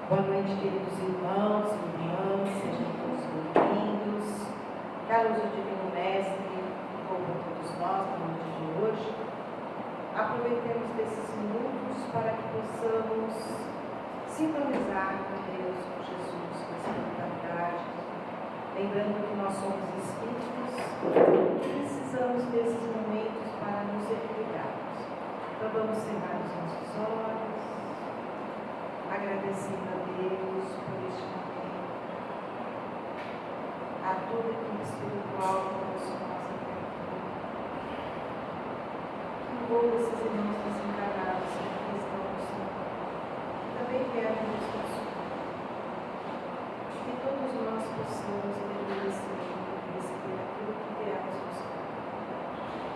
Boa noite, queridos irmãos e irmãs, sejam todos bem-vindos. Que a luz do Divino Mestre envolva todos nós na noite de hoje. Aproveitemos desses minutos para que possamos sintonizar com Deus, com Jesus, com a espiritualidade, lembrando que nós somos espíritos e precisamos desses momentos para nos equilibrarmos. Então vamos cerrar os nossos olhos, agradecendo a Deus por este momento, a toda a equipe espiritual que começou nós até aqui. Que envolva esses irmãos desencarnados que aqui estão no Senhor, que também querem nos consolar. Que todos nós possamos obedecer e receber aquilo que viemos buscar.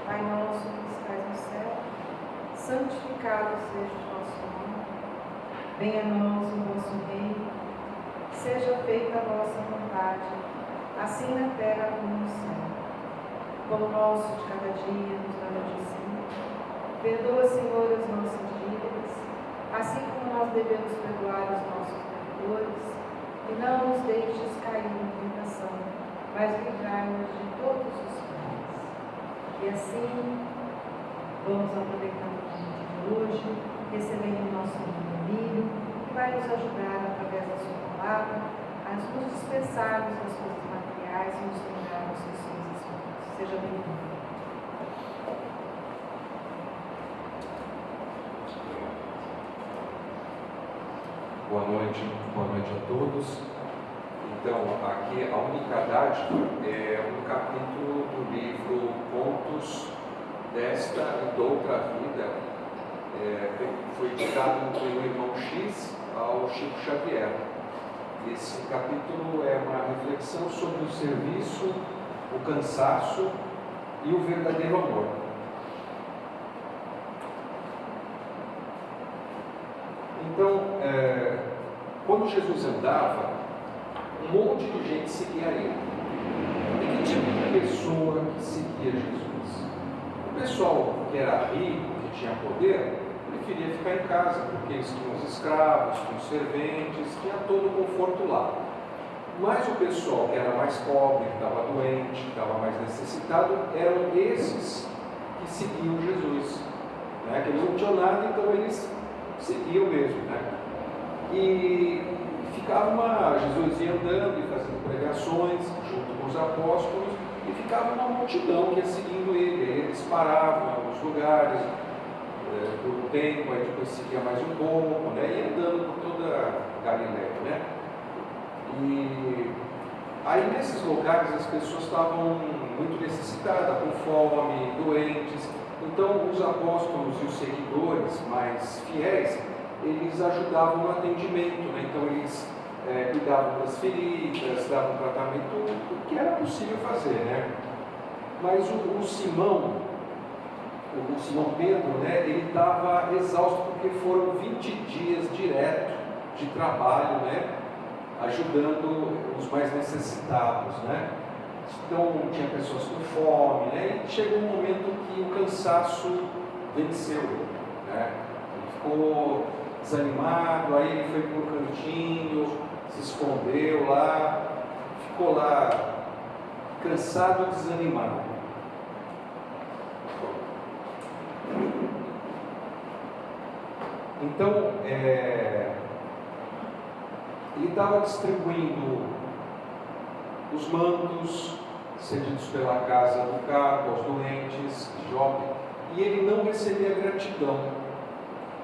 Pai nosso que estás no céu, santificado seja o vosso nome. Venha a nós o vosso reino, seja feita a vossa vontade, assim na terra como no céu. O pão nosso de cada dia nos dá hoje, Senhor. Perdoa, Senhor, as nossas dívidas, assim como nós devemos perdoar os nossos devedores, e não nos deixes cair em tentação, mas livrai-nos de todos os males. E assim, vamos aproveitando o dia de hoje, recebendo o nosso amigo, que vai nos ajudar através da sua palavra a nos dispensarmos das coisas materiais e nos lembrarmos dos seus espíritos. Seja bem-vindo. Boa noite a todos. Então, aqui a única dádiva é um capítulo do livro Contos desta e doutra vida. Foi dado pelo irmão X ao Chico Xavier. Esse capítulo é uma reflexão sobre o serviço, o cansaço e o verdadeiro amor. Então, quando Jesus andava, um monte de gente seguia ele. E que tipo de pessoa que seguia Jesus? O pessoal que era rico, que tinha poder, preferia ficar em casa, porque eles tinham os escravos, tinham os serventes, tinha todo o conforto lá. Mas o pessoal que era mais pobre, que estava doente, que estava mais necessitado, eram esses que seguiam Jesus. Né? Que eles não tinham nada, então eles seguiam mesmo. Né? E Jesus ia andando e fazendo pregações junto com os apóstolos, e ficava uma multidão que ia seguindo ele. Eles paravam em alguns lugares, por um tempo, aí depois seguia mais um pouco, né? E andando por toda a Galileia, né? E aí nesses lugares as pessoas estavam muito necessitadas, com fome, doentes. Então os apóstolos e os seguidores mais fiéis, eles ajudavam no atendimento, né? Então eles cuidavam das feridas, davam tratamento, o que era possível fazer, né? Mas o Simão Pedro, né, ele estava exausto porque foram 20 dias direto de trabalho, né, ajudando os mais necessitados, né. Então tinha pessoas com fome, né, e chegou um momento que o cansaço venceu ele, né. Ele ficou desanimado, aí ele foi para um cantinho, se escondeu lá, ficou lá cansado e desanimado. Então, ele estava distribuindo os mantos cedidos pela casa do cargo aos doentes, jovens, e ele não recebia gratidão,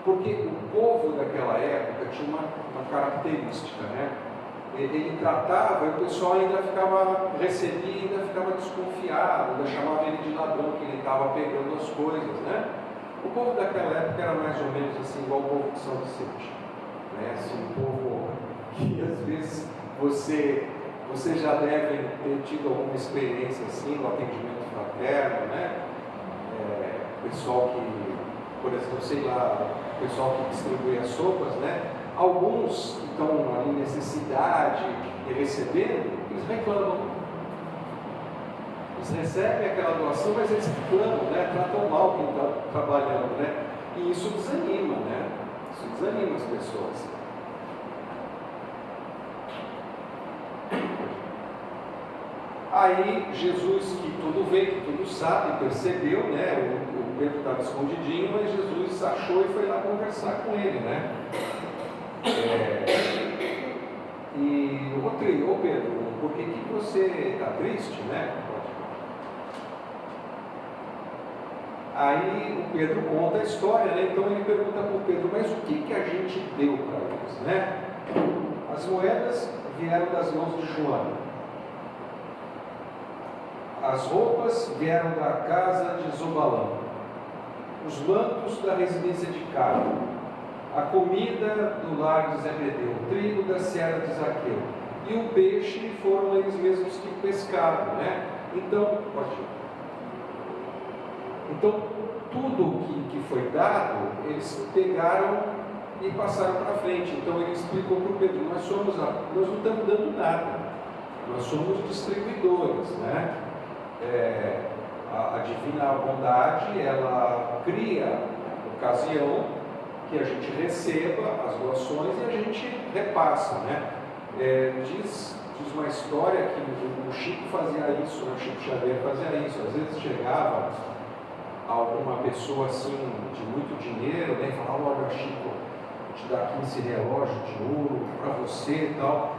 porque o povo daquela época tinha uma característica, né? Ele tratava e o pessoal ainda recebia, ainda ficava desconfiado, ainda chamava ele de ladrão, que ele estava pegando as coisas, né? O povo daquela época era mais ou menos assim, igual o povo de São Vicente, né? Assim, um povo que às vezes você já deve ter tido alguma experiência assim no atendimento fraterno, né? Pessoal que, por exemplo, sei lá, o pessoal que distribui as sopas, né? Alguns que estão ali em necessidade e recebendo, eles reclamam. Eles recebem aquela doação, mas eles reclamam, né? Tratam mal quem está trabalhando, né? E isso desanima, né? Isso desanima as pessoas. Aí Jesus, que tudo vê, que tudo sabe, percebeu, né? O Pedro estava escondidinho, mas Jesus achou e foi lá conversar com ele, né? E ô Pedro, por que você está triste, né? Aí o Pedro conta a história, né? Então ele pergunta para o Pedro, mas o que a gente deu para eles, né? As moedas vieram das mãos de João. As roupas vieram da casa de Zobalão. Os mantos da residência de Caio. A comida do lar de Zebedeu. O trigo da serra de Zaqueu. E o peixe foram eles mesmos que pescaram, né? Então, tudo que foi dado, eles pegaram e passaram para frente. Então ele explicou para o Pedro, nós não estamos dando nada, nós somos distribuidores, né? A divina bondade, ela cria ocasião que a gente receba as doações e a gente repassa, né? Diz uma história que o Chico fazia isso, né? O Chico Xavier fazia isso. Às vezes chegava alguma pessoa assim de muito dinheiro, né? E falava, olha Chico, vou te dar aqui esse relógio de ouro para você e tal.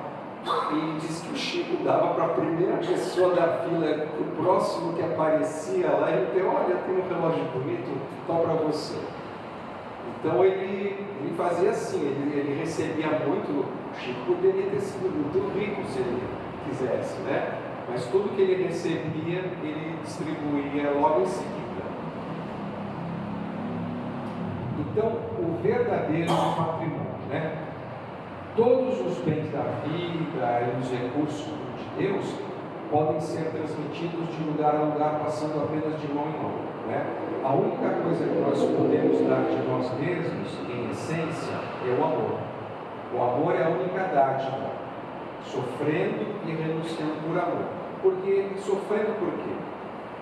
E diz que o Chico dava para a primeira pessoa da fila, o próximo que aparecia lá, ele deu, olha, tem um relógio bonito, tal para você. Então ele fazia assim, ele recebia muito. O Chico poderia ter sido muito rico se ele quisesse, né? Mas tudo que ele recebia, ele distribuía logo em seguida. Então, o verdadeiro patrimônio, né? Todos os bens da vida e os recursos de Deus podem ser transmitidos de lugar a lugar, passando apenas de mão em mão, né? A única coisa que nós podemos dar de nós mesmos, em essência, é o amor. O amor é a única dádiva, sofrendo e renunciando por amor. Porque sofrendo por quê?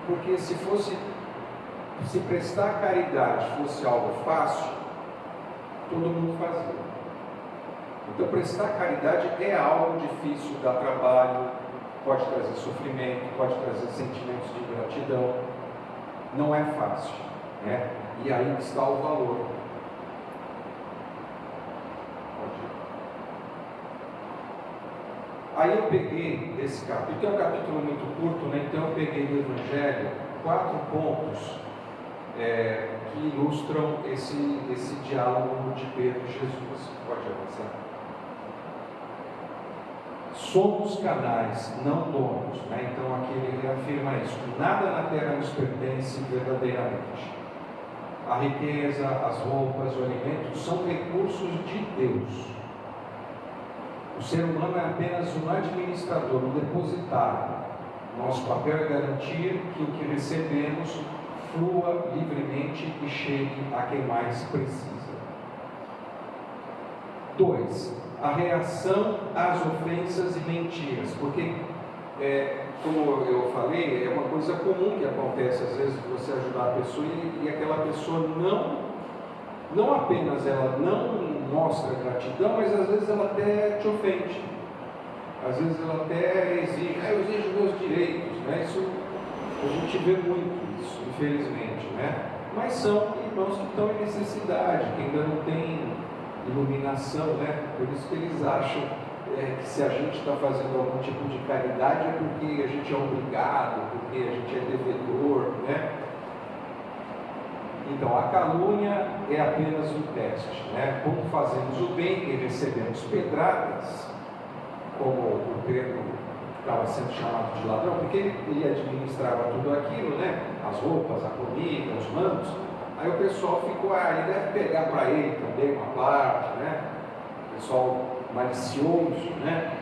Porque se prestar caridade fosse algo fácil, todo mundo fazia. Então prestar caridade é algo difícil, dá trabalho, pode trazer sofrimento, pode trazer sentimentos de gratidão. Não é fácil, né? E aí está o valor. Aí eu peguei esse capítulo, é um capítulo muito curto, né? Então eu peguei do Evangelho 4 pontos que ilustram esse diálogo de Pedro e Jesus. Pode avançar. Somos canais, não donos, né? Então aqui ele reafirma isso. Nada na terra nos pertence verdadeiramente. A riqueza, as roupas, o alimento são recursos de Deus. O ser humano é apenas um administrador, um depositário. Nosso papel é garantir que o que recebemos flua livremente e chegue a quem mais precisa. 2. A reação às ofensas e mentiras, porque, como eu falei, é uma coisa comum que acontece às vezes você ajudar a pessoa e aquela pessoa não apenas ela não mostra gratidão, mas às vezes ela até te ofende, às vezes ela até exige, eu exijo meus direitos, né? Isso, a gente vê muito isso, infelizmente, né? Mas são irmãos que estão em necessidade, que ainda não tem iluminação, né? Por isso que eles acham que se a gente está fazendo algum tipo de caridade é porque a gente é obrigado, porque a gente é devedor, né? Então, a calúnia é apenas um teste, né? Como fazemos o bem e recebemos pedradas, como o Pedro estava sendo chamado de ladrão, porque ele administrava tudo aquilo, né? As roupas, a comida, os mantos. Aí o pessoal ficou, ele deve pegar para ele também uma parte, né? O pessoal malicioso, né?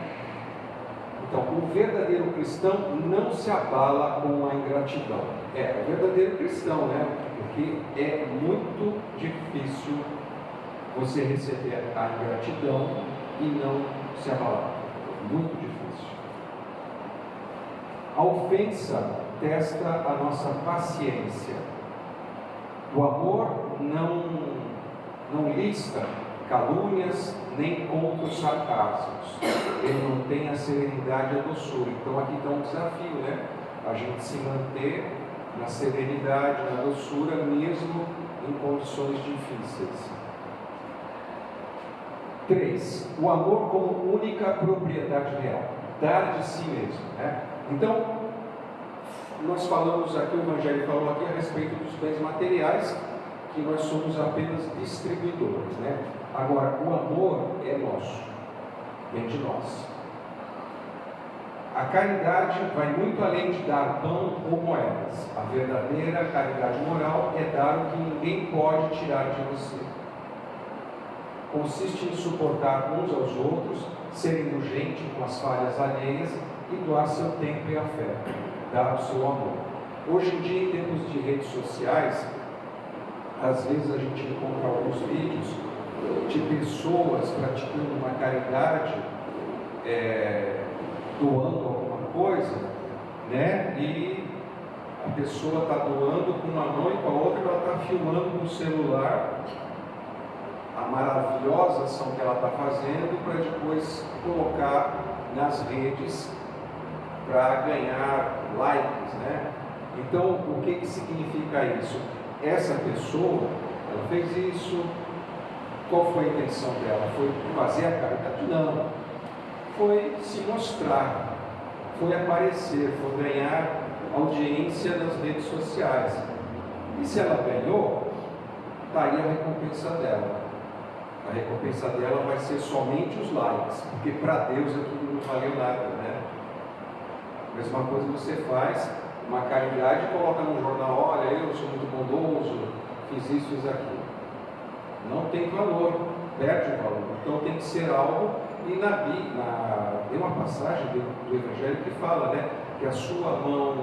Então, o verdadeiro cristão não se abala com a ingratidão. O verdadeiro cristão, né? Porque é muito difícil você receber a ingratidão e não se abalar. Muito difícil. A ofensa testa a nossa paciência. O amor não lista calúnias, nem conta os sarcasmos. Ele não tem a serenidade e a doçura. Então aqui está um desafio, né? A gente se manter na serenidade, na doçura, mesmo em condições difíceis. 3. O amor como única propriedade real. Dar de si mesmo, né? Então, nós falamos aqui, o Evangelho falou aqui a respeito dos bens materiais, que nós somos apenas distribuidores, né? Agora, o amor é nosso, vem de nós. A caridade vai muito além de dar pão ou moedas. A verdadeira caridade moral é dar o que ninguém pode tirar de você. Consiste em suportar uns aos outros, ser indulgente com as falhas alheias e doar seu tempo e afeto, dar o seu amor. Hoje em dia, em tempos de redes sociais, às vezes a gente encontra alguns vídeos de pessoas praticando uma caridade, doando alguma coisa, né? E a pessoa está doando com uma mão e com a outra ela está filmando no celular a maravilhosa ação que ela está fazendo para depois colocar nas redes para ganhar likes, né? Então, o que significa isso? Essa pessoa, ela fez isso, qual foi a intenção dela? Foi fazer a caridade? Não. Foi se mostrar, foi aparecer, foi ganhar audiência nas redes sociais. E se ela ganhou, está aí a recompensa dela. A recompensa dela vai ser somente os likes, porque para Deus aquilo não valeu nada, né? A mesma coisa você faz uma caridade e coloca no jornal, olha, eu sou muito bondoso, fiz isso, fiz aquilo. Não tem valor, perde o valor. Então tem que ser algo, e tem uma passagem do Evangelho que fala, né, que a sua mão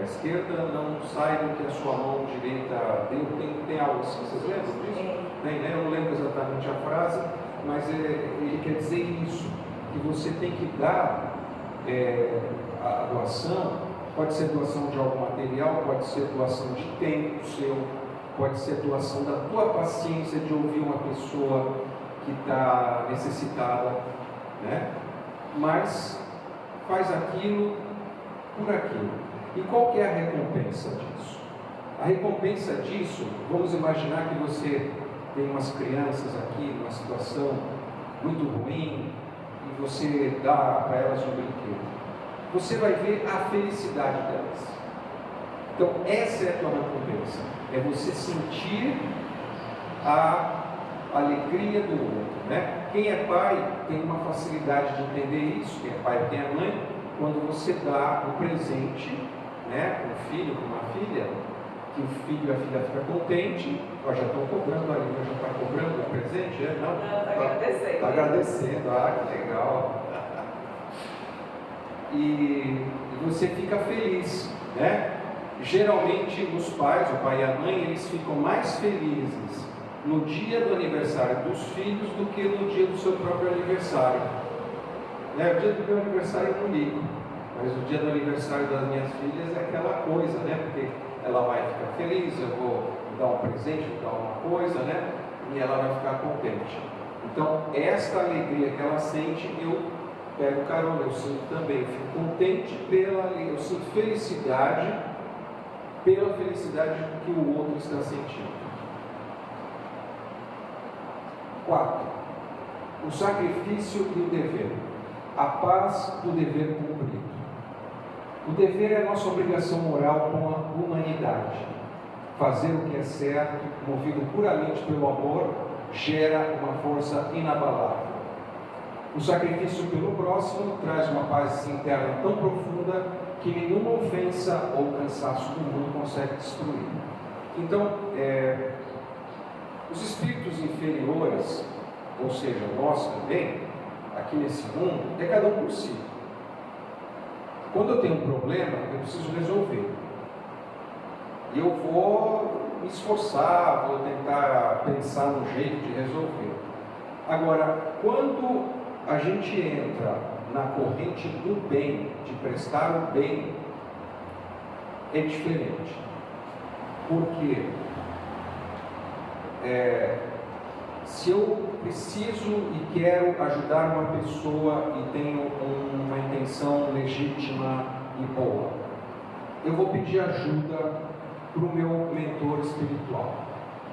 esquerda não saiba o que a sua mão direita deu. Tem algo assim, vocês lembram disso? Tem, né? Eu não lembro exatamente a frase, mas ele quer dizer isso, que você tem que dar a doação. Pode ser doação de algo material, pode ser doação de tempo seu, pode ser doação da tua paciência de ouvir uma pessoa que está necessitada, né? Mas faz aquilo por aquilo. E qual que é a recompensa disso? A recompensa disso, vamos imaginar que você tem umas crianças aqui numa situação muito ruim e você dá para elas um brinquedo. Você vai ver a felicidade delas. Então, essa é a tua recompensa. É você sentir a alegria do outro, né? Quem é pai tem uma facilidade de entender isso. Quem é pai tem a mãe. Quando você dá o presente, né, para um filho, para uma filha, que o filho e a filha ficam contentes, já estão cobrando ali, já está cobrando o presente, né? Não, está agradecendo. Está agradecendo, que legal. E você fica feliz, né? Geralmente os pais, o pai e a mãe, eles ficam mais felizes no dia do aniversário dos filhos do que no dia do seu próprio aniversário. Né? O dia do meu aniversário eu não ligo, mas o dia do aniversário das minhas filhas é aquela coisa, né? Porque ela vai ficar feliz, eu vou dar um presente, vou dar uma coisa, né? E ela vai ficar contente. Então, esta alegria que ela sente, eu pego carona, eu sinto também, eu fico contente pela alegria, eu sinto felicidade pela felicidade que o outro está sentindo. 4. O sacrifício e o dever. A paz do dever cumprido. O dever é a nossa obrigação moral com a humanidade. Fazer o que é certo, movido puramente pelo amor, gera uma força inabalável. O sacrifício pelo próximo traz uma paz interna tão profunda que nenhuma ofensa ou cansaço do mundo consegue destruir. Então, os espíritos inferiores, ou seja, nós também, aqui nesse mundo, é cada um por si. Quando eu tenho um problema, eu preciso resolver. E eu vou me esforçar, vou tentar pensar no jeito de resolver. Agora, quando a gente entra na corrente do bem, de prestar o bem, é diferente. Porque Se eu preciso e quero ajudar uma pessoa e tenho uma intenção legítima e boa, eu vou pedir ajuda para o meu mentor espiritual,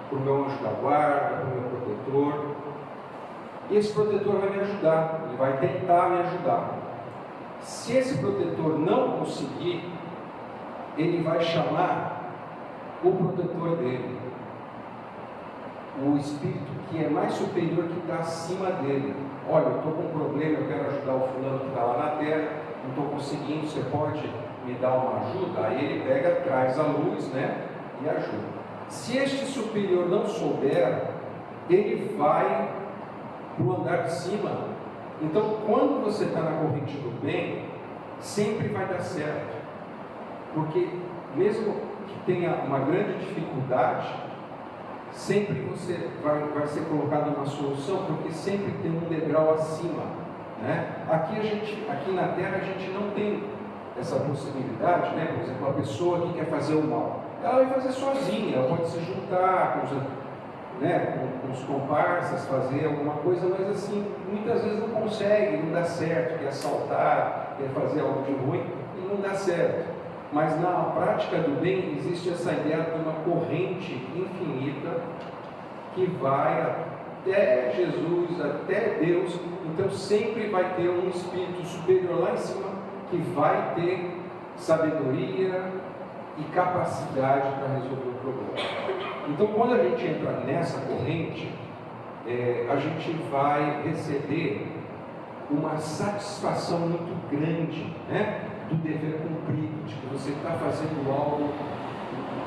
para o meu anjo da guarda, para o meu protetor. E esse protetor vai me ajudar, ele vai tentar me ajudar. Se esse protetor não conseguir, ele vai chamar o protetor dele, o espírito que é mais superior, que está acima dele. Olha, eu estou com um problema, eu quero ajudar o fulano que está lá na terra, não estou conseguindo, você pode me dar uma ajuda? Aí ele pega, traz a luz, né, e ajuda. Se este superior não souber, ele vai para o andar de cima. Então, quando você está na corrente do bem, sempre vai dar certo, porque mesmo que tenha uma grande dificuldade, sempre você vai ser colocado numa solução, porque sempre tem um degrau acima, né? Aqui na Terra a gente não tem essa possibilidade, né? Por exemplo, a pessoa que quer fazer o mal, ela vai fazer sozinha, ela pode se juntar com os comparsas, fazer alguma coisa, mas assim, muitas vezes não consegue, não dá certo, quer assaltar, quer fazer algo de ruim, e não dá certo. Mas na prática do bem existe essa ideia de uma corrente infinita que vai até Jesus, até Deus. Então sempre vai ter um espírito superior lá em cima que vai ter sabedoria e capacidade para resolver o problema. Então quando a gente entra nessa corrente, a gente vai receber uma satisfação muito grande, né, do dever cumprido, de que você está fazendo algo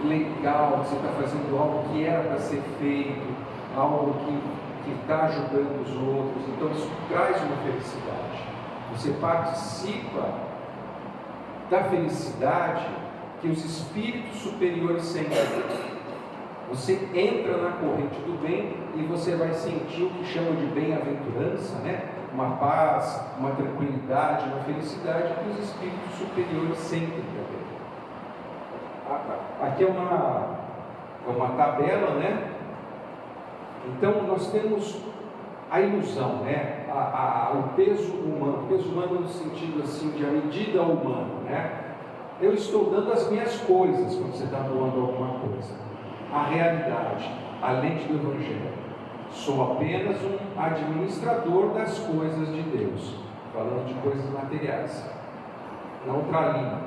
legal, você está fazendo algo que era para ser feito, algo que está ajudando os outros. Então isso traz uma felicidade. Você participa da felicidade que os espíritos superiores sentem. Você entra na corrente do bem e você vai sentir o que chamam de bem-aventurança, né? Uma paz, uma tranquilidade, uma felicidade que os espíritos superiores sentem também. Aqui é uma tabela, né? Então nós temos a ilusão, né? O peso humano no sentido assim de a medida humana, né? Eu estou dando as minhas coisas quando você está doando alguma coisa. A realidade, a lente do Evangelho. Sou apenas um administrador das coisas de Deus, falando de coisas materiais. Na outra linha,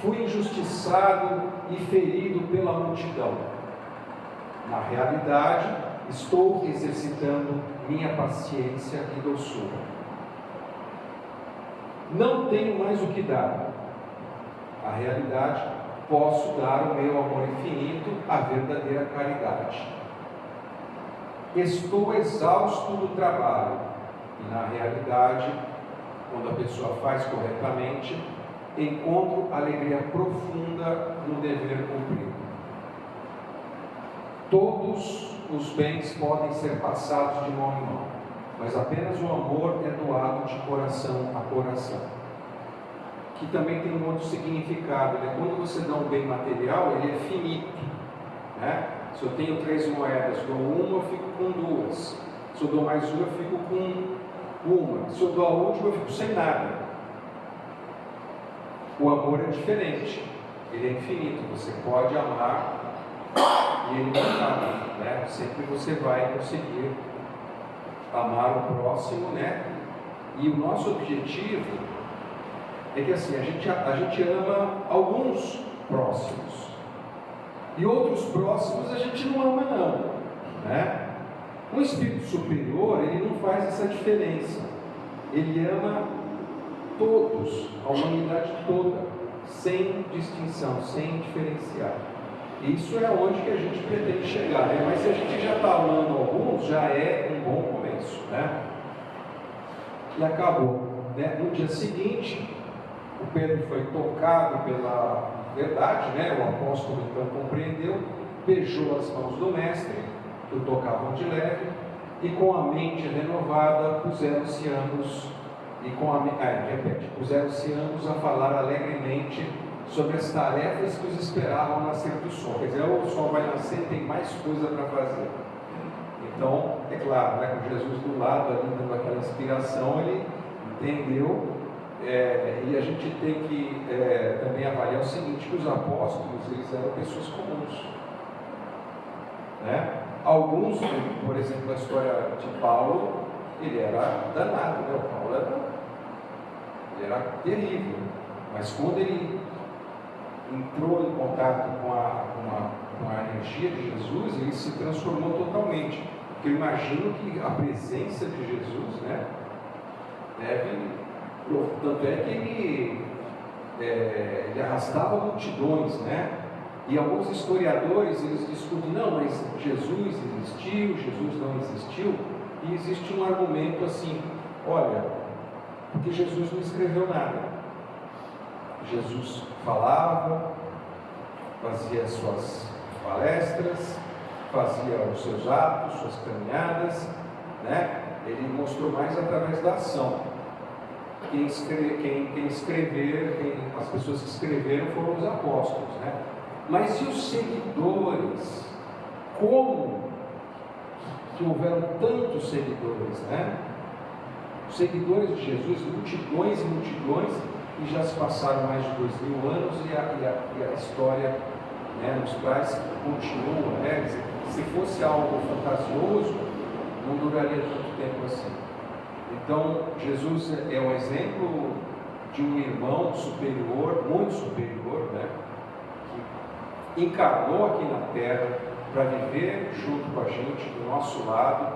fui injustiçado e ferido pela multidão. Na realidade, estou exercitando minha paciência e doçura. Não tenho mais o que dar. A realidade, posso dar o meu amor infinito, a verdadeira caridade. Estou exausto do trabalho. E na realidade, quando a pessoa faz corretamente, encontro alegria profunda no dever cumprido. Todos os bens podem ser passados de mão em mão, mas apenas o amor é doado de coração a coração. Que também tem um outro significado, né? Quando você dá um bem material, ele é finito, né? Se eu tenho 3 moedas, dou uma, eu fico com 2. Se eu dou mais uma, eu fico com uma. Se eu dou a última, eu fico sem nada. O amor é diferente, ele é infinito. Você pode amar e ele não acaba, né? Sempre você vai conseguir amar o próximo, né? E o nosso objetivo é que assim, a gente ama alguns próximos. E outros próximos a gente não ama não, né? O espírito superior, ele não faz essa diferença. Ele ama todos, a humanidade toda, sem distinção, sem diferenciar. Isso é onde que a gente pretende chegar, né? Mas se a gente já está amando alguns, já é um bom começo, né? E acabou, né? No dia seguinte, o Pedro foi tocado pela verdade, né? O apóstolo então compreendeu, beijou as mãos do mestre, que o tocavam de leve, e com a mente renovada puseram-se ambos a falar alegremente sobre as tarefas que os esperavam ao nascer do sol. Quer dizer, o sol vai nascer, tem mais coisa para fazer. Então, é claro, né, com Jesus do lado, ali dando aquela inspiração, ele entendeu. E a gente tem que também avaliar o seguinte, que os apóstolos, eles eram pessoas comuns, né? Alguns, por exemplo, a história de Paulo, ele era danado, né? O Paulo era terrível, mas quando ele entrou em contato com a energia de Jesus, ele se transformou totalmente. Porque eu imagino que a presença de Jesus, né, tanto é que ele arrastava multidões, né? E alguns historiadores, eles discutem, não, mas Jesus existiu, Jesus não existiu, e existe um argumento assim, olha, porque Jesus não escreveu nada. Jesus falava, fazia suas palestras, fazia os seus atos, suas caminhadas, né? Ele mostrou mais através da ação. As pessoas que escreveram foram os apóstolos, né? Mas e os seguidores? Como que houveram tantos seguidores, né? Os seguidores de Jesus, multidões e multidões, e já se passaram mais de 2000 anos e a história, né, nos traz que continua, né? Se fosse algo fantasioso, não duraria tanto tempo assim. Então, Jesus é um exemplo de um irmão superior, muito superior, né? Que encarnou aqui na terra para viver junto com a gente, do nosso lado,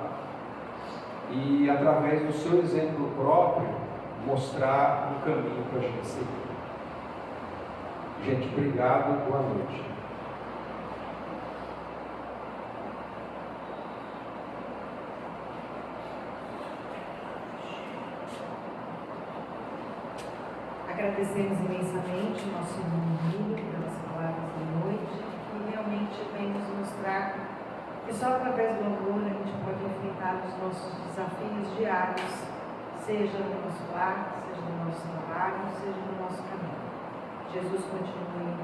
e através do seu exemplo próprio, mostrar um caminho para a gente seguir. Gente, obrigado, boa noite. Agradecemos imensamente o nosso irmão Emílio pelas palavras da noite, que realmente vem nos mostrar que só através do amor a gente pode enfrentar os nossos desafios diários, seja no nosso lar, seja no nosso trabalho, seja no nosso caminho. Jesus continue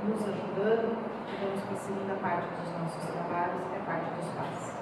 nos ajudando e vamos para a segunda parte dos nossos trabalhos, que é a parte dos pais.